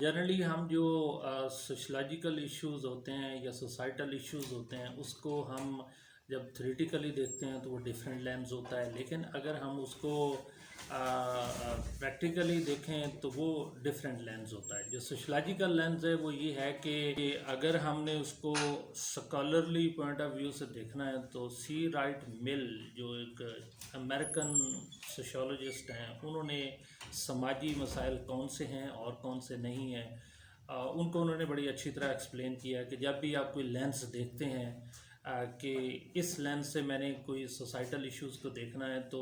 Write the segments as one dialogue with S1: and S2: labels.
S1: Generally ہم جو sociological issues ہوتے ہیں یا سوسائٹل ایشوز ہوتے ہیں اس کو ہم جب تھیوریٹیکلی دیکھتے ہیں تو وہ ڈیفرنٹ لینز ہوتا ہے، لیکن اگر ہم اس کو پریکٹیکلی دیکھیں تو وہ ڈفرینٹ لینز ہوتا ہے۔ جو سوشلوجیکل لینز ہے وہ یہ ہے کہ اگر ہم نے اس کو سکالرلی پوائنٹ آف ویو سے دیکھنا ہے تو سی رائٹ مل جو ایک امریکن سوشولوجسٹ ہیں، انہوں نے سماجی مسائل کون سے ہیں اور کون سے نہیں ہیں ان کو انہوں نے بڑی اچھی طرح ایکسپلین کیا کہ جب بھی آپ کوئی لینس دیکھتے ہیں کہ اس لینس سے میں نے کوئی سوسائٹل ایشوز کو دیکھنا ہے تو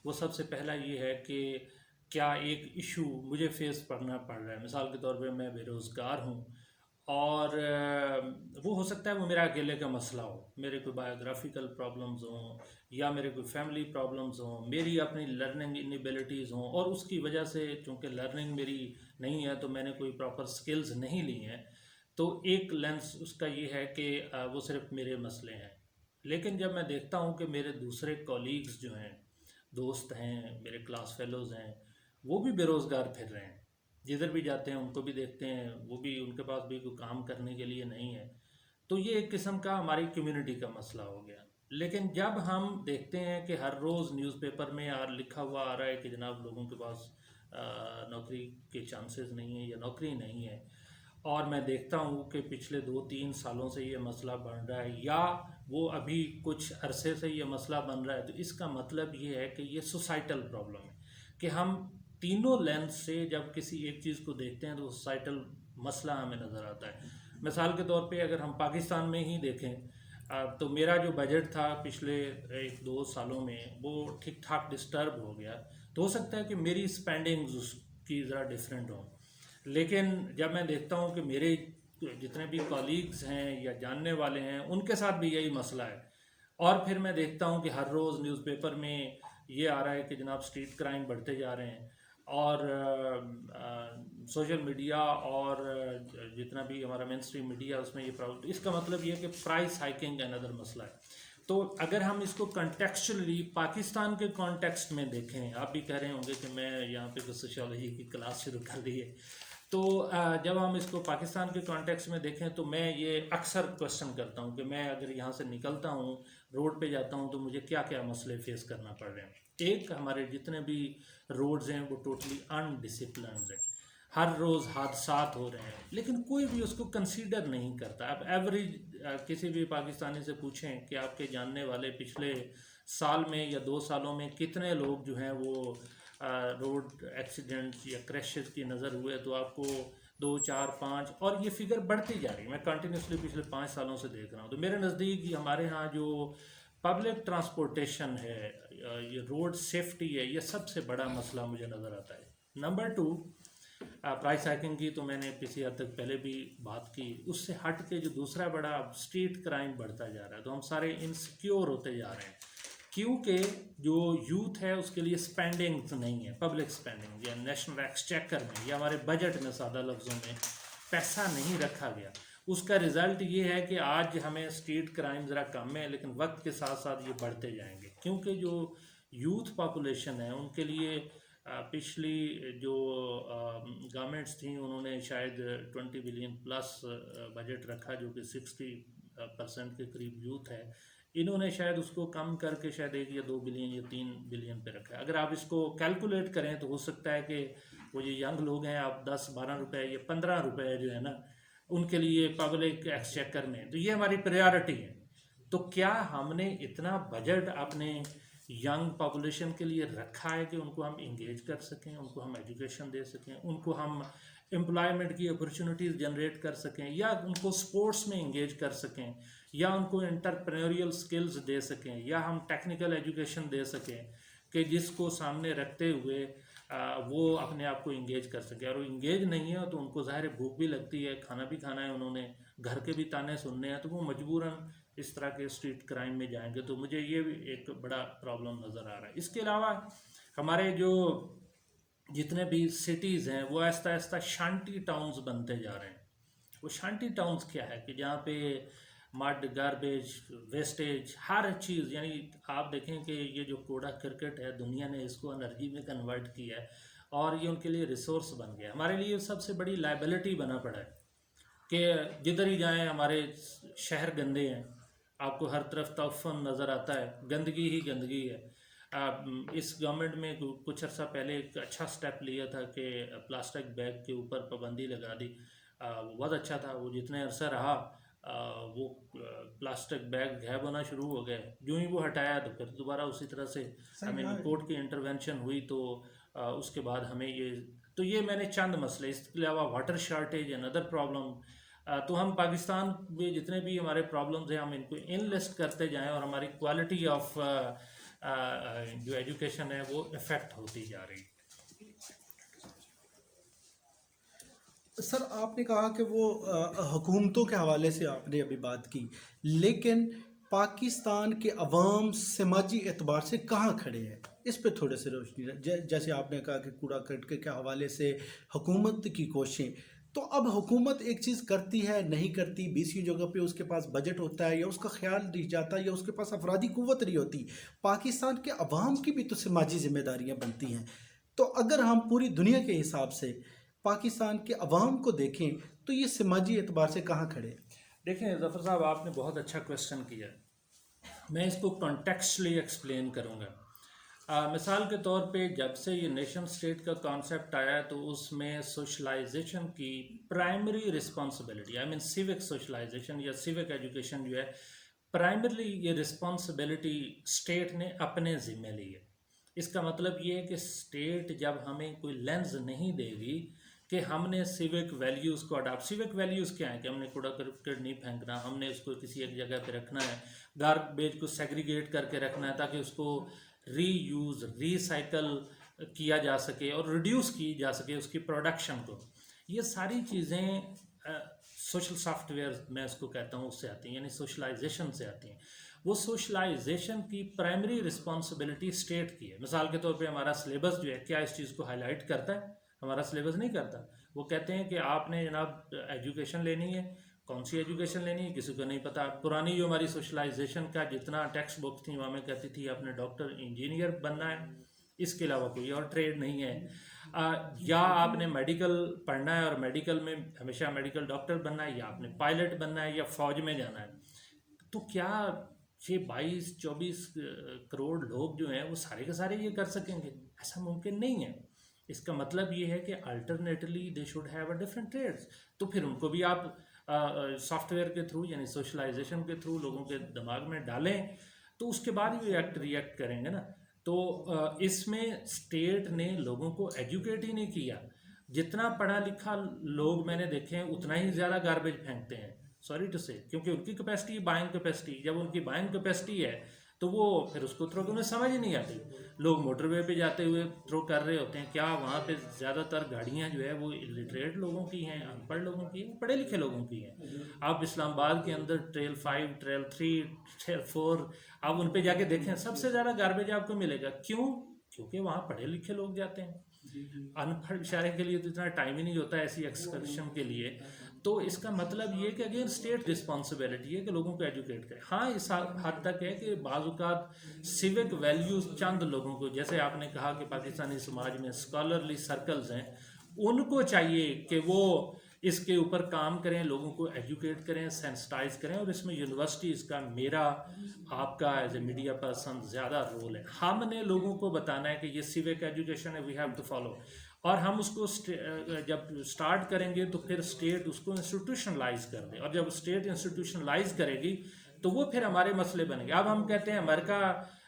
S1: وہ سب سے پہلا یہ ہے کہ کیا ایک ایشو مجھے فیس کرنا پڑ رہا ہے۔ مثال کے طور پہ میں بے روزگار ہوں اور وہ ہو سکتا ہے وہ میرا اکیلے کا مسئلہ ہو، میرے کوئی بایوگرافیکل پرابلمز ہوں یا میرے کوئی فیملی پرابلمز ہوں، میری اپنی لرننگ انیبلٹیز ہوں اور اس کی وجہ سے چونکہ لرننگ میری نہیں ہے تو میں نے کوئی پراپر سکلز نہیں لی ہیں، تو ایک لینس اس کا یہ ہے کہ وہ صرف میرے مسئلے ہیں۔ لیکن جب میں دیکھتا ہوں کہ میرے دوسرے کولیگز جو ہیں، دوست ہیں، میرے کلاس فیلوز ہیں، وہ بھی بے روزگار پھر رہے ہیں، جدھر بھی جاتے ہیں ان کو بھی دیکھتے ہیں، وہ بھی ان کے پاس بھی کوئی کام کرنے کے لیے نہیں ہے، تو یہ ایک قسم کا ہماری کمیونٹی کا مسئلہ ہو گیا۔ لیکن جب ہم دیکھتے ہیں کہ ہر روز نیوز پیپر میں لکھا ہوا آ رہا ہے کہ جناب لوگوں کے پاس نوکری کے چانسز نہیں ہیں یا نوکری نہیں ہے، اور میں دیکھتا ہوں کہ پچھلے 2-3 سالوں سے یہ مسئلہ بن رہا ہے یا وہ ابھی کچھ عرصے سے یہ مسئلہ بن رہا ہے، تو اس کا مطلب یہ ہے کہ یہ سوسائٹل پرابلم ہے کہ ہم تینوں لینس سے جب کسی ایک چیز کو دیکھتے ہیں تو سوسائٹل مسئلہ ہمیں نظر آتا ہے۔ مثال کے طور پہ اگر ہم پاکستان میں ہی دیکھیں تو میرا جو بجٹ تھا پچھلے 1-2 سالوں میں وہ ٹھیک ٹھاک ڈسٹرب ہو گیا، تو ہو سکتا ہے کہ میری سپینڈنگز اس کی ذرا ڈیفرنٹ ہوں، لیکن جب میں دیکھتا ہوں کہ میرے جتنے بھی کولیگز ہیں یا جاننے والے ہیں ان کے ساتھ بھی یہی مسئلہ ہے، اور پھر میں دیکھتا ہوں کہ ہر روز نیوز پیپر میں یہ آ رہا ہے کہ جناب اسٹریٹ کرائم بڑھتے جا رہے ہیں، اور سوشل میڈیا اور جتنا بھی ہمارا مین اسٹریم میڈیا اس میں یہ پرابلم، اس کا مطلب یہ ہے کہ پرائس ہائکنگ اندر مسئلہ ہے۔ تو اگر ہم اس کو کنٹیکسچلی پاکستان کے کانٹیکسٹ میں دیکھیں، آپ بھی کہہ رہے ہوں گے کہ میں یہاں پہ سوشیالوجی کی کلاس شروع کر دی ہے، تو جب ہم اس کو پاکستان کے کانٹیکسٹ میں دیکھیں تو میں یہ اکثر کوشچن کرتا ہوں کہ میں اگر یہاں سے نکلتا ہوں روڈ پہ جاتا ہوں تو مجھے کیا کیا مسئلے فیس کرنا پڑ رہے ہیں۔ ایک، ہمارے جتنے بھی روڈز ہیں وہ ٹوٹلی انڈسپلنڈ ہیں، ہر روز حادثات ہو رہے ہیں، لیکن کوئی بھی اس کو کنسیڈر نہیں کرتا۔ اب ایوریج کسی بھی پاکستانی سے پوچھیں کہ آپ کے جاننے والے پچھلے سال میں یا 2 سالوں میں کتنے لوگ جو ہیں وہ روڈ ایکسیڈنٹس یا کریشز کی نظر ہوئے، تو آپ کو 2 4 5 اور یہ فگر بڑھتی جا رہی ہے۔ میں کنٹینیوسلی پچھلے 5 سالوں سے دیکھ رہا ہوں، تو میرے نزدیک یہ ہمارے ہاں جو پبلک ٹرانسپورٹیشن ہے، یہ روڈ سیفٹی ہے، یہ سب سے بڑا مسئلہ مجھے نظر آتا ہے۔ نمبر 2، پرائس ہائکنگ کی تو میں نے کسی حد تک پہلے بھی بات کی، اس سے ہٹ کے جو دوسرا بڑا اسٹریٹ کرائم بڑھتا جا رہا ہے، تو ہم سارے انسیکیور ہوتے جا رہے ہیں کیونکہ جو یوتھ ہے اس کے لیے سپینڈنگ نہیں ہے، پبلک سپینڈنگ یا نیشنل ایکسچیکر میں یا ہمارے بجٹ میں سادہ لفظوں میں پیسہ نہیں رکھا گیا۔ اس کا رزلٹ یہ ہے کہ آج ہمیں اسٹریٹ کرائم ذرا کم ہے، لیکن وقت کے ساتھ ساتھ یہ بڑھتے جائیں گے کیونکہ جو یوتھ پاپولیشن ہے ان کے لیے پچھلی جو گورنمنٹس تھیں انہوں نے شاید 20 بلین پلس بجٹ رکھا جو کہ 60% کے قریب یوتھ ہے، انہوں نے شاید اس کو کم کر کے شاید 1 یا 2 بلین یا 3 بلین پہ رکھا ہے۔ اگر آپ اس کو کیلکولیٹ کریں تو ہو سکتا ہے کہ وہ جو ینگ لوگ ہیں آپ 10-12 روپے یا 15 روپے جو ہے نا ان کے لیے پبلک ایکسچیکر میں، تو یہ ہماری پریارٹی ہے۔ تو کیا ہم نے اتنا بجٹ اپنے ینگ پاپولیشن کے لیے رکھا ہے کہ ان کو ہم انگیج کر سکیں، ان کو ہم ایجوکیشن دے سکیں، ان کو ہم امپلائمنٹ کی اپرچونٹیز جنریٹ کر سکیں، یا ان کو سپورٹس میں انگیج کر سکیں، یا ان کو انٹرپرینوریل سکلز دے سکیں، یا ہم ٹیکنیکل ایجوکیشن دے سکیں کہ جس کو سامنے رکھتے ہوئے وہ اپنے آپ کو انگیج کر سکے؟ اور وہ انگیج نہیں ہے تو ان کو ظاہر بھوک بھی لگتی ہے، کھانا بھی کھانا ہے، انہوں نے گھر کے بھی تانے سننے ہیں، تو وہ مجبوراً اس طرح کے اسٹریٹ کرائم میں جائیں گے۔ تو مجھے یہ بھی ایک بڑا پرابلم نظر آ رہا ہے۔ اس کے علاوہ ہمارے جو جتنے بھی سٹیز ہیں وہ آہستہ آہستہ شانٹی ٹاؤنز بنتے جا رہے ہیں۔ وہ شانٹی ٹاؤنز کیا ہے کہ جہاں پہ مڈ، گاربیج، ویسٹیج، ہر چیز، یعنی آپ دیکھیں کہ یہ جو کوڑا کرکٹ ہے دنیا نے اس کو انرجی میں کنورٹ کیا ہے، اور یہ ان کے لیے ریسورس بن گیا. ہمارے لیے سب سے بڑی لائبلٹی بنا پڑا ہے کہ جدھر ہی جائیں ہمارے شہر گندے ہیں. آپ کو ہر طرف تعفن نظر آتا ہے, گندگی ہی گندگی ہے. اس گورنمنٹ میں کچھ عرصہ پہلے ایک اچھا سٹیپ لیا تھا کہ پلاسٹک بیگ کے اوپر پابندی لگا دی. وہ بہت اچھا تھا. وہ جتنے عرصہ رہا وہ پلاسٹک بیگ غائب ہونا شروع ہو گئے. جو ہی وہ ہٹایا تو پھر دوبارہ اسی طرح سے کورٹ کی انٹرونشن ہوئی تو اس کے بعد ہمیں یہ میں نے چند مسئلے, اس کے علاوہ water shortage and other problem. تو ہم پاکستان میں جتنے بھی ہمارے پرابلمز ہیں ہم ان کو ان لسٹ کرتے جائیں اور ہماری کوالٹی آف جو ایجوکیشن ہے وہ افیکٹ ہوتی جا رہی ہے.
S2: سر آپ نے کہا کہ وہ حکومتوں کے حوالے سے آپ نے ابھی بات کی, لیکن پاکستان کے عوام سماجی اعتبار سے کہاں کھڑے ہیں, اس پہ تھوڑے سے روشنی جیسے آپ نے کہا کہ کوڑا کرکٹ کے حوالے سے حکومت کی کوششیں, تو اب حکومت ایک چیز کرتی ہے نہیں کرتی, 20 جگہ پہ اس کے پاس بجٹ ہوتا ہے یا اس کا خیال نہیں جاتا یا اس کے پاس افرادی قوت نہیں ہوتی. پاکستان کے عوام کی بھی تو سماجی ذمہ داریاں بنتی ہیں. تو اگر ہم پوری دنیا کے حساب سے پاکستان کے عوام کو دیکھیں تو یہ سماجی اعتبار سے کہاں کھڑے ہیں؟
S1: دیکھیں ظفر صاحب, آپ نے بہت اچھا کویشچن کیا. میں اس کو کانٹیکسچلی ایکسپلین کروں گا. مثال کے طور پہ جب سے یہ نیشن سٹیٹ کا کانسیپٹ آیا تو اس میں سوشلائزیشن کی پرائمری رسپانسبلٹی, آئی مین سیوک سوشلائزیشن یا سیوک ایجوکیشن جو ہے, پرائمرلی یہ رسپانسبلٹی اسٹیٹ نے اپنے ذمہ لی ہے. اس کا مطلب یہ ہے کہ اسٹیٹ جب ہمیں کوئی لینز نہیں دے گی کہ ہم نے سیوک ویلیوز کو اڈاپٹ, سیوک ویلیوز کیا ہیں کہ ہم نے کوڑا کرکٹ نہیں پھینکنا, ہم نے اس کو کسی ایک جگہ پہ رکھنا ہے, گاربیج کو سیگریگیٹ کر کے رکھنا ہے تاکہ اس کو ری یوز ری سائیکل کیا جا سکے اور ریڈیوس کی جا سکے اس کی پروڈکشن کو. یہ ساری چیزیں سوشل سافٹ ویئر میں اس کو کہتا ہوں اس سے آتی ہیں, یعنی سوشلائزیشن سے آتی ہیں. وہ سوشلائزیشن کی پرائمری رسپانسبلٹی اسٹیٹ کی ہے. مثال کے طور پہ ہمارا سلیبس جو ہے کیا اس چیز کو ہائی لائٹ کرتا ہے؟ ہمارا سلیبس نہیں کرتا. وہ کہتے ہیں کہ آپ نے جناب ایجوکیشن لینی ہے, کون سی ایجوکیشن لینی ہے کسی کو نہیں پتا. پرانی جو ہماری سوشلائزیشن کا جتنا ٹیکسٹ بک تھی وہاں میں کہتی تھی آپ نے ڈاکٹر انجینئر بننا ہے, اس کے علاوہ کوئی اور ٹریڈ نہیں ہے, یا آپ نے میڈیکل پڑھنا ہے اور میڈیکل میں ہمیشہ میڈیکل ڈاکٹر بننا ہے, یا آپ نے پائلٹ بننا ہے یا فوج میں جانا ہے. تو کیا یہ 22-24 کروڑ لوگ جو ہیں وہ سارے کے سارے یہ کر سکیں گے؟ ایسا ممکن نہیں ہے. اس کا مطلب یہ ہے کہ الٹرنیٹلی they should have a different traits. تو پھر ان کو بھی آپ سافٹ ویئر کے تھرو یعنی سوشلائزیشن کے تھرو لوگوں کے دماغ میں ڈالیں تو اس کے بعد بھی ریئیکٹ کریں گے نا. تو اس میں اسٹیٹ نے لوگوں کو ایجوکیٹ ہی نہیں کیا. جتنا پڑھا لکھا لوگ میں نے دیکھے ہیں اتنا ہی زیادہ گاربیج پھینکتے ہیں, سوری ٹو سے, کیونکہ ان کی کیپیسٹی بائنگ کیپیسٹی, جب ان کی بائنگ کیپیسٹی ہے تو وہ پھر اس کو تھرو انہیں سمجھ ہی نہیں آتی. لوگ موٹر وے پہ جاتے ہوئے تھرو کر رہے ہوتے ہیں. کیا وہاں پہ زیادہ تر گاڑیاں جو ہے وہ الٹریٹ لوگوں کی ہیں, ان پڑھ لوگوں کی ہیں, پڑھے لکھے لوگوں کی ہیں؟ آپ اسلام آباد کے اندر ٹریل 5, ٹریل 3, ٹریل 4 آپ ان پہ جا کے دیکھیں, سب سے زیادہ گاربیج آپ کو ملے گا. کیوں؟ کیونکہ وہاں پڑھے لکھے لوگ جاتے ہیں. ان پڑھ بیچارے کے لیے تو اتنا ٹائم ہی نہیں ہوتا ایسی ایکسکرشن کے لیے. تو اس کا مطلب یہ کہ اگین اسٹیٹ رسپانسبلٹی ہے کہ لوگوں کو ایجوکیٹ کرے. ہاں اس حد تک ہے کہ بعض اوقات سیوک ویلیوز چند لوگوں کو, جیسے آپ نے کہا کہ پاکستانی سماج میں اسکالرلی سرکلز ہیں, ان کو چاہیے کہ وہ اس کے اوپر کام کریں, لوگوں کو ایجوکیٹ کریں, سینسٹائز کریں. اور اس میں یونیورسٹیز کا, میرا, آپ کا ایز اے میڈیا پرسن زیادہ رول ہے. ہم نے لوگوں کو بتانا ہے کہ یہ سیوک ایجوکیشن ہے, وی ہیو ٹو فالو. اور ہم اس کو جب سٹارٹ کریں گے تو پھر اسٹیٹ اس کو انسٹیٹیوشنلائز کر دے, اور جب اسٹیٹ انسٹیٹیوشنلائز کرے گی تو وہ پھر ہمارے مسئلے بنے گے. اب ہم کہتے ہیں امریکہ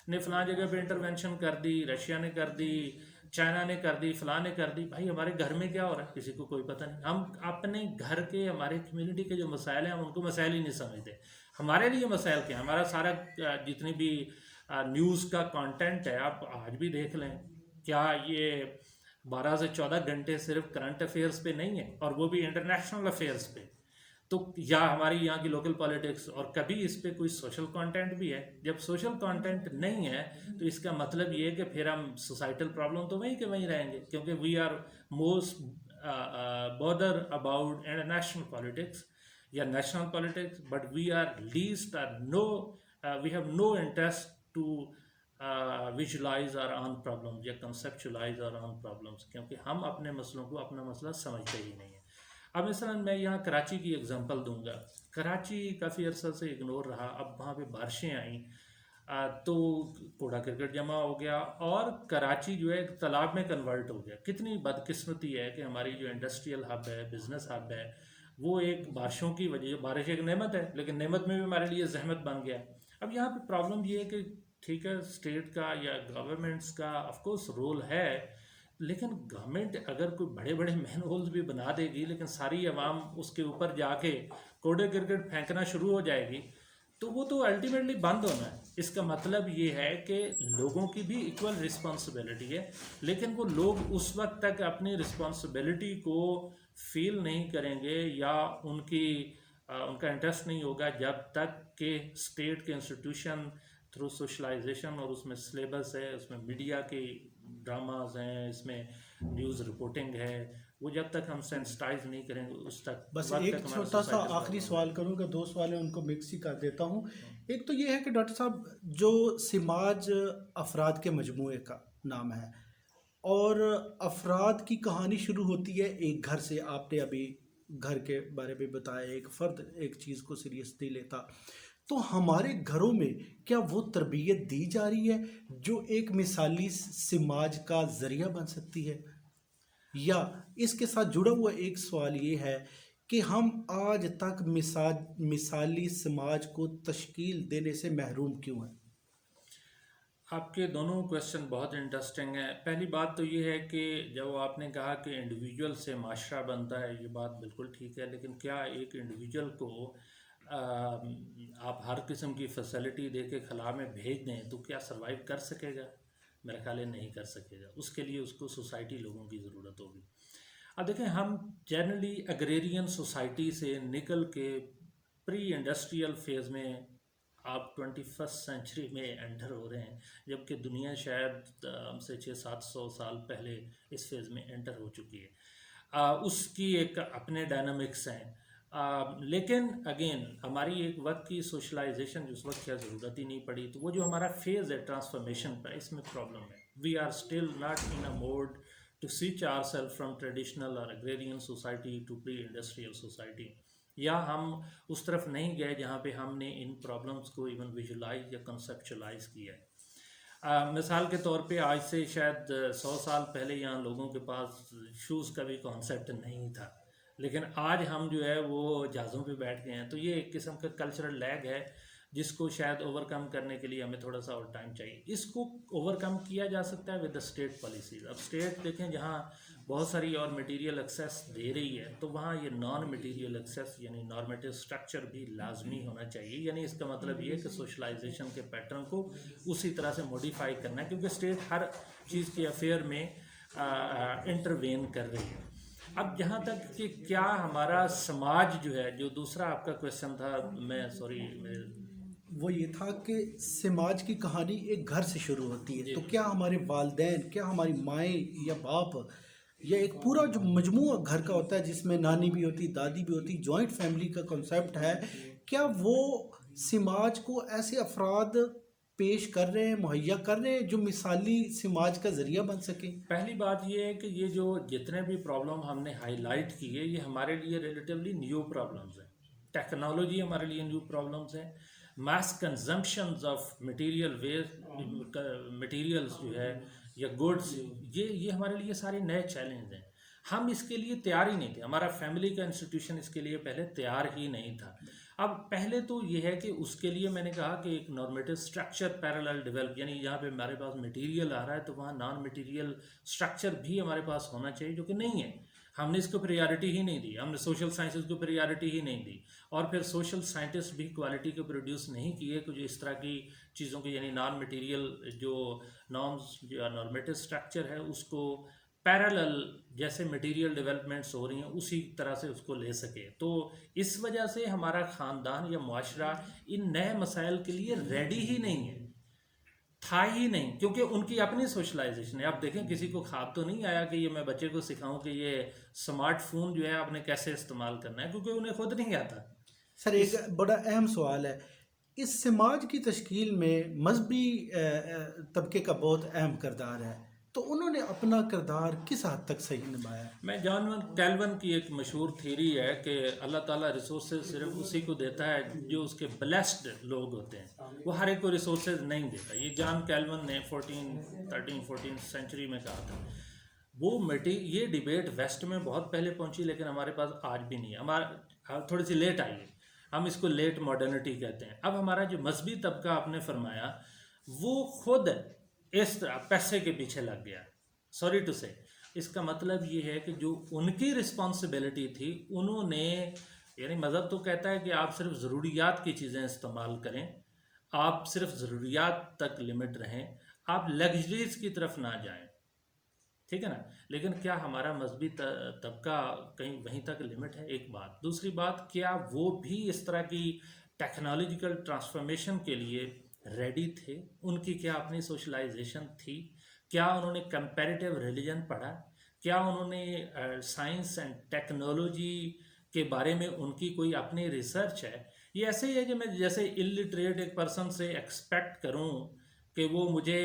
S1: نے فلاں جگہ پہ انٹرونشن کر دی, رشیا نے کر دی, چائنا نے کر دی, فلاں نے کر دی. بھائی ہمارے گھر میں کیا ہو رہا ہے کسی کو کوئی پتہ نہیں. ہم اپنے گھر کے, ہمارے کمیونٹی کے جو مسائل ہیں ہم ان کو مسائل ہی نہیں سمجھتے. ہمارے لیے مسائل کیا ہیں؟ ہمارا سارا جتنی بھی نیوز کا کانٹینٹ ہے آپ آج بھی دیکھ لیں, کیا یہ 12 سے 14 گھنٹے صرف کرنٹ افیئرس پہ نہیں ہے, اور وہ بھی انٹرنیشنل افیئرس پہ, تو یا ہماری یہاں کی لوکل پالیٹکس, اور کبھی اس پہ کوئی سوشل کانٹینٹ بھی ہے. جب سوشل کانٹینٹ نہیں ہے تو اس کا مطلب یہ ہے کہ پھر ہم سوسائٹل پرابلم تو وہیں کے وہیں رہیں گے, کیونکہ we are most bother about international politics یا national politics, but we are least we have no interest to visualize our own problems یا کنسیپچولائز آر آن پرابلمز، کیونکہ ہم اپنے مسئلوں کو اپنا مسئلہ سمجھتے ہی نہیں ہیں. اب مثلا میں یہاں کراچی کی اگزامپل دوں گا. کراچی کافی عرصہ سے اگنور رہا، اب وہاں پہ بارشیں آئیں تو کوڑا کرکٹ جمع ہو گیا اور کراچی جو ہے ایک تالاب میں کنورٹ ہو گیا. کتنی بدقسمتی ہے کہ ہماری جو انڈسٹریل ہب ہے، بزنس ہب ہے، وہ ایک بارشوں کی وجہ، بارش ایک نعمت ہے لیکن نعمت میں بھی ہمارے لیے زحمت بن گیا. اب یہاں پہ پرابلم یہ ہے کہ ٹھیک ہے اسٹیٹ کا یا گورنمنٹس کا آف کورس رول ہے، لیکن گورنمنٹ اگر کوئی بڑے بڑے مین ہولز بھی بنا دے گی لیکن ساری عوام اس کے اوپر جا کے کوڑے کرکٹ پھینکنا شروع ہو جائے گی تو وہ تو الٹیمیٹلی بند ہونا ہے. اس کا مطلب یہ ہے کہ لوگوں کی بھی ایکول رسپانسبلٹی ہے، لیکن وہ لوگ اس وقت تک اپنی رسپانسبلٹی کو فیل نہیں کریں گے یا ان کا انٹرسٹ نہیں ہوگا جب تک کہ اسٹیٹ کے انسٹیٹیوشن تھرو سوشلائزیشن، اور اس میں سلیبس ہے، اس میں میڈیا کے ڈراماز ہیں، اس میں نیوز رپورٹنگ ہے، وہ جب تک ہم سینسٹائز نہیں کریں گے اس تک
S2: بس
S1: وقت
S2: ایک
S1: تک ہماری
S2: چھوٹا سا
S1: سوسائٹی
S2: آخری سوال کروں گا، دو سوال ہیں ان کو مکس ہی کر دیتا ہوں. ایک تو یہ ہے کہ ڈاکٹر صاحب جو سماج افراد کے مجموعے کا نام ہے اور افراد کی کہانی شروع ہوتی ہے ایک گھر سے. آپ نے ابھی گھر کے بارے میں بتایا، ایک فرد ایک چیز کو سیریسلی لیتا، تو ہمارے گھروں میں کیا وہ تربیت دی جا رہی ہے جو ایک مثالی سماج کا ذریعہ بن سکتی ہے؟ یا اس کے ساتھ جڑا ہوا ایک سوال یہ ہے کہ ہم آج تک مثالی سماج کو تشکیل دینے سے محروم کیوں ہیں؟
S1: آپ کے دونوں کویشچن بہت انٹرسٹنگ ہیں. پہلی بات تو یہ ہے کہ جب آپ نے کہا کہ انڈیویجول سے معاشرہ بنتا ہے، یہ بات بالکل ٹھیک ہے، لیکن کیا ایک انڈیویجول کو آپ ہر قسم کی فیسلٹی دے کے خلا میں بھیج دیں تو کیا سروائیو کر سکے گا؟ میرا خیال ہے نہیں کر سکے گا. اس کے لیے اس کو سوسائٹی لوگوں کی ضرورت ہوگی. اب دیکھیں، ہم جنرلی اگریرین سوسائٹی سے نکل کے پری انڈسٹریل فیز میں آپ 21 سینچری میں انٹر ہو رہے ہیں، جبکہ دنیا شاید ہم سے 600-700 سال پہلے اس فیز میں انٹر ہو چکی ہے. اس کی ایک اپنے ڈائنامکس ہیں، لیکن اگین ہماری ایک وقت کی سوشلائزیشن جس وقت کیا ضرورت ہی نہیں پڑی، تو وہ جو ہمارا فیز ہے ٹرانسفارمیشن کا، اس میں پرابلم ہے. We are still not in a mood to switch our self from traditional اور agrarian society to pre industrial society, یا ہم اس طرف نہیں گئے جہاں پہ ہم نے ان پرابلمس کو ایون ویژولائز یا کنسیپچولائز کیا ہے. مثال کے طور پہ آج سے شاید 100 سال پہلے یہاں لوگوں کے پاس شوز کا بھی کانسیپٹ نہیں تھا، لیکن آج ہم جو ہے وہ جہازوں پہ بیٹھ گئے ہیں. تو یہ ایک قسم کا کلچرل لیگ ہے جس کو شاید اوور کم کرنے کے لیے ہمیں تھوڑا سا اور ٹائم چاہیے. اس کو اوور کم کیا جا سکتا ہے ود دا اسٹیٹ پالیسیز. اب اسٹیٹ دیکھیں جہاں بہت ساری اور مٹیریل ایکسیس دے رہی ہے تو وہاں یہ نان مٹیریل ایکسیس یعنی نارمیٹیو اسٹرکچر بھی لازمی ہونا چاہیے. یعنی اس کا مطلب یہ ہے کہ سوشلائزیشن کے پیٹرن کو اسی طرح سے موڈیفائی کرنا ہے، کیونکہ اسٹیٹ ہر چیز کے افیئر میں انٹروین کر رہی ہے. اب جہاں تک کہ کیا ہمارا سماج جو ہے، جو دوسرا آپ کا کویشچن تھا،
S2: وہ یہ تھا کہ سماج کی کہانی ایک گھر سے شروع ہوتی ہے، تو کیا ہمارے والدین، کیا ہماری مائیں یا باپ یا ایک پورا جو مجموعہ گھر کا ہوتا ہے جس میں نانی بھی ہوتی، دادی بھی ہوتی، جوائنٹ فیملی کا کنسیپٹ ہے، کیا وہ سماج کو ایسے افراد پیش کر رہے ہیں، مہیا کر رہے ہیں جو مثالی سماج کا ذریعہ بن سکیں؟
S1: پہلی بات یہ ہے کہ یہ جو جتنے بھی پرابلم ہم نے ہائی لائٹ کیے یہ ہمارے لیے ریلیٹیولی نیو پرابلمز ہیں. ٹیکنالوجی ہمارے لیے نیو پرابلمز ہیں. میس کنزمپشنز آف مٹیریل مٹیریلز جو ہے یا گڈس، یہ ہمارے لیے سارے نئے چیلنج ہیں. ہم اس کے لیے تیار ہی نہیں تھے، ہمارا فیملی کا انسٹیٹیوشن اس کے لیے پہلے تیار ہی نہیں تھا. اب پہلے تو یہ ہے کہ اس کے لیے میں نے کہا کہ ایک نارمیٹیو اسٹرکچر پیرالل ڈیولپ، یعنی جہاں پہ ہمارے پاس مٹیریل آ رہا ہے تو وہاں نان مٹیریل اسٹرکچر بھی ہمارے پاس ہونا چاہیے، جو کہ نہیں ہے. ہم نے اس کو پریارٹی ہی نہیں دی، ہم نے سوشل سائنسز کو پریارٹی ہی نہیں دی، اور پھر سوشل سائنٹسٹ بھی کوالٹی کو پروڈیوس نہیں کیے کہ جو اس طرح کی چیزوں کے یعنی نان مٹیریل جو نارمز یا نارمیٹیو اسٹرکچر ہے اس کو پیرالل جیسے مٹیریل ڈیولپمنٹس ہو رہی ہیں اسی طرح سے اس کو لے سکے. تو اس وجہ سے ہمارا خاندان یا معاشرہ ان نئے مسائل کے لیے ریڈی ہی نہیں ہے، تھا ہی نہیں، کیونکہ ان کی اپنی سوشلائزیشن ہے. آپ دیکھیں کسی کو خواب تو نہیں آیا کہ یہ میں بچے کو سکھاؤں کہ یہ سمارٹ فون جو ہے آپ نے کیسے استعمال کرنا ہے، کیونکہ انہیں خود نہیں آتا.
S2: سر ایک بڑا اہم سوال ہے اس سماج کی تشکیل میں مذہبی طبقے کا بہت اہم کردار ہے، تو انہوں نے اپنا کردار کس حد تک صحیح نبھایا ہے؟
S1: میں جان کیلون کی ایک مشہور تھیری ہے کہ اللہ تعالیٰ ریسورسز صرف اسی کو دیتا ہے جو اس کے بلیسڈ لوگ ہوتے ہیں، وہ ہر ایک کو ریسورسز نہیں دیتا. یہ جان کیلون نے 14 سینچری میں کہا تھا. وہ یہ ڈیبیٹ ویسٹ میں بہت پہلے پہنچی لیکن ہمارے پاس آج بھی نہیں ہے. ہمارا تھوڑی سی لیٹ آئی ہے، ہم اس کو لیٹ ماڈرنٹی کہتے ہیں. اب ہمارا جو مذہبی طبقہ آپ نے فرمایا وہ خود اس طرح پیسے کے پیچھے لگ گیا. سوری ٹو سے، اس کا مطلب یہ ہے کہ جو ان کی رسپانسبلٹی تھی انہوں نے، یعنی مذہب تو کہتا ہے کہ آپ صرف ضروریات کی چیزیں استعمال کریں، آپ صرف ضروریات تک لمٹ رہیں، آپ لگژریز کی طرف نہ جائیں، ٹھیک ہے نا. لیکن کیا ہمارا مذہبی طبقہ کہیں وہیں تک لمٹ ہے؟ ایک بات. دوسری بات، کیا وہ بھی اس طرح کی ٹیکنالوجیکل ٹرانسفارمیشن کے لیے ریڈی تھے؟ ان کی کیا اپنی سوشلائزیشن تھی؟ کیا انہوں نے کمپیریٹیو ریلیجن پڑھا؟ کیا انہوں نے سائنس اینڈ ٹیکنالوجی کے بارے میں ان کی کوئی اپنی ریسرچ ہے؟ یہ ایسے ہی ہے کہ میں جیسے الٹریٹ ایک پرسن سے ایکسپیکٹ کروں کہ وہ مجھے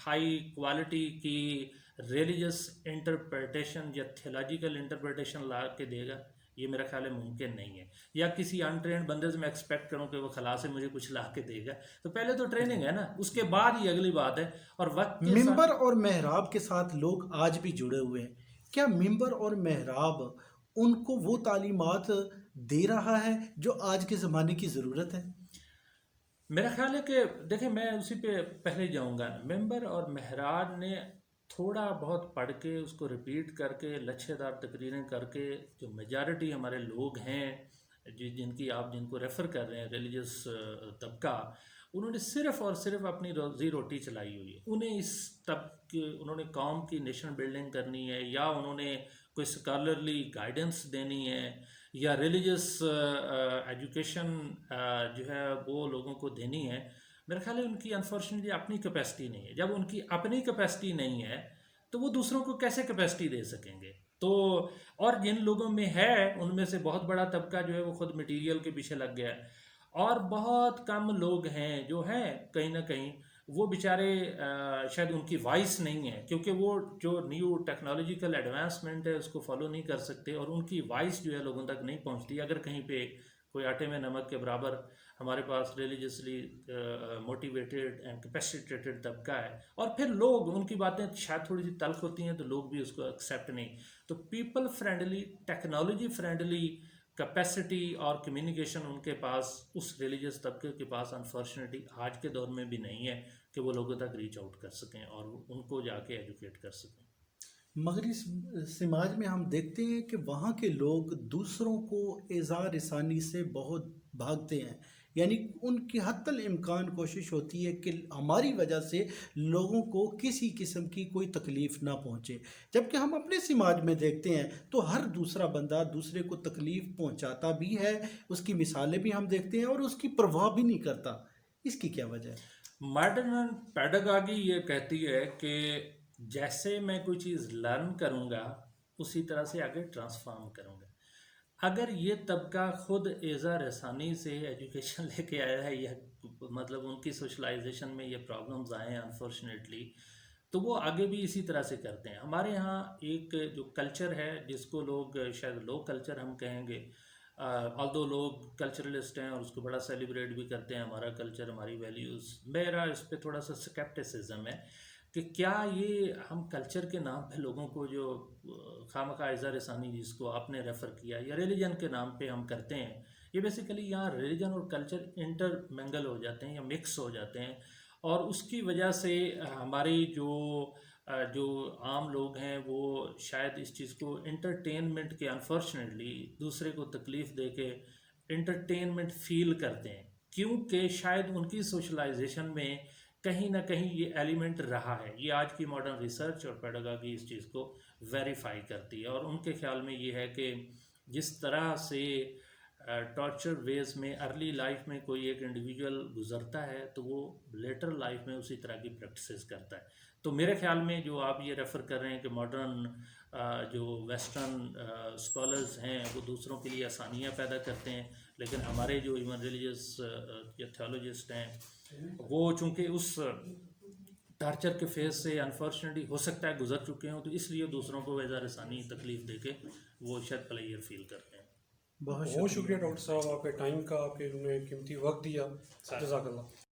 S1: ہائی کوالٹی کی ریلیجس انٹرپریٹیشن یا تھیولوجیکل انٹرپریٹیشن لا کے دے گا. یہ میرا خیال ہے ممکن نہیں ہے. یا کسی انٹرینڈ بندے سے میں ایکسپیکٹ کروں کہ وہ خلا سے مجھے کچھ لا کے دے گا، تو پہلے تو ٹریننگ ہے نا، اس کے بعد یہ اگلی بات ہے. اور وقت کے ساتھ
S2: ممبر اور محراب کے ساتھ لوگ آج بھی جڑے ہوئے ہیں. کیا ممبر اور محراب ان کو وہ تعلیمات دے رہا ہے جو آج کے زمانے کی ضرورت ہے؟
S1: میرا خیال ہے کہ دیکھیں، میں اسی پہ پہلے جاؤں گا. ممبر اور محراب نے تھوڑا بہت پڑھ کے اس کو ریپیٹ کر کے لچھے دار تقریریں کر کے، جو میجارٹی ہمارے لوگ ہیں جن کو ریفر کر رہے ہیں ریلیجس طبقہ، انہوں نے صرف اور صرف اپنی روزی روٹی چلائی ہوئی ہے. انہوں نے قوم کی نیشن بلڈنگ کرنی ہے، یا انہوں نے کوئی سکالرلی گائیڈنس دینی ہے، یا ریلیجس ایجوکیشن جو ہے وہ لوگوں کو دینی ہے. میرا خیال ہے ان کی انفارچونیٹلی اپنی کیپیسٹی نہیں ہے. جب ان کی اپنی کیپیسٹی نہیں ہے تو وہ دوسروں کو کیسے کیپیسٹی دے سکیں گے؟ تو اور جن لوگوں میں ہے ان میں سے بہت بڑا طبقہ جو ہے وہ خود مٹیریل کے پیچھے لگ گیا ہے، اور بہت کم لوگ ہیں جو ہیں کہیں نہ کہیں وہ بیچارے شاید ان کی وائس نہیں ہے، کیونکہ وہ جو نیو ٹیکنالوجیکل ایڈوانسمنٹ ہے اس کو فالو نہیں کر سکتے، اور ان کی وائس جو ہے لوگوں تک نہیں پہنچتی. اگر کہیں پہ کوئی آٹے میں نمک کے برابر ہمارے پاس ریلیجسلی موٹیویٹیڈ اینڈ کیپیسیٹیٹڈ طبقہ ہے، اور پھر لوگ ان کی باتیں شاید تھوڑی سی تلخ ہوتی ہیں تو لوگ بھی اس کو ایکسیپٹ نہیں. تو people friendly, technology friendly capacity اور کمیونیکیشن ان کے پاس، اس ریلیجس طبقے کے پاس انفارچونیٹلی آج کے دور میں بھی نہیں ہے کہ وہ لوگوں تک ریچ آؤٹ کر سکیں اور ان کو جا کے ایجوکیٹ کر سکیں.
S2: مغربی سماج میں ہم دیکھتے ہیں کہ وہاں کے لوگ دوسروں کو ایذا رسانی سے بہت بھاگتے ہیں، یعنی ان کی حتی الامکان کوشش ہوتی ہے کہ ہماری وجہ سے لوگوں کو کسی قسم کی کوئی تکلیف نہ پہنچے. جبکہ ہم اپنے سماج میں دیکھتے ہیں تو ہر دوسرا بندہ دوسرے کو تکلیف پہنچاتا بھی ہے، اس کی مثالیں بھی ہم دیکھتے ہیں، اور اس کی پرواہ بھی نہیں کرتا. اس کی کیا وجہ ہے؟
S1: ماڈرن پیڈاگاگی یہ کہتی ہے کہ جیسے میں کوئی چیز لرن کروں گا اسی طرح سے آگے ٹرانسفارم کروں گا. اگر یہ طبقہ خود ایذا رسانی سے ایجوکیشن لے کے آیا ہے، یا مطلب ان کی سوشلائزیشن میں یہ پرابلمز آئے ہیں انفارچونیٹلی، تو وہ آگے بھی اسی طرح سے کرتے ہیں. ہمارے ہاں ایک جو کلچر ہے جس کو لوگ شاید لو کلچر ہم کہیں گے، آلدو لوگ کلچرلسٹ ہیں اور اس کو بڑا سیلیبریٹ بھی کرتے ہیں، ہمارا کلچر، ہماری ویلیوز. میرا اس پہ تھوڑا سا سکیپٹسزم ہے کہ کیا یہ ہم کلچر کے نام پہ لوگوں کو جو خواہ اظہار رسانی جس کو آپ نے ریفر کیا، یا ریلیجن کے نام پہ ہم کرتے ہیں، یہ بیسیکلی یہاں ریلیجن اور کلچر انٹر منگل ہو جاتے ہیں یا مکس ہو جاتے ہیں، اور اس کی وجہ سے ہماری جو عام لوگ ہیں وہ شاید اس چیز کو انٹرٹینمنٹ کے، انفارچونیٹلی دوسرے کو تکلیف دے کے انٹرٹینمنٹ فیل کرتے ہیں، کیونکہ شاید ان کی سوشلائزیشن میں کہیں نہ کہیں یہ ایلیمنٹ رہا ہے. یہ آج کی ماڈرن ریسرچ اور پیڈاگاگی اس چیز کو ویریفائی کرتی ہے، اور ان کے خیال میں یہ ہے کہ جس طرح سے ٹارچر ویز میں ارلی لائف میں کوئی ایک انڈیویجول گزرتا ہے تو وہ لیٹر لائف میں اسی طرح کی پریکٹسز کرتا ہے. تو میرے خیال میں جو آپ یہ ریفر کر رہے ہیں کہ ماڈرن جو ویسٹرن اسکالرز ہیں وہ دوسروں کے لیے آسانیاں پیدا کرتے ہیں، لیکن ہمارے جو ایون ریلیجس یا تھیولوجسٹ ہیں وہ چونکہ اس ٹارچر کے فیز سے انفارچونیٹلی ہو سکتا ہے گزر چکے ہوں، تو اس لیے دوسروں کو بظاہر آسانی تکلیف دے کے وہ شاید پلیئر فیل کرتے ہیں۔
S2: بہت
S3: بہت شکریہ ڈاکٹر صاحب، آپ کے ٹائم کا، آپ کے قیمتی وقت دیا، جزاک اللہ۔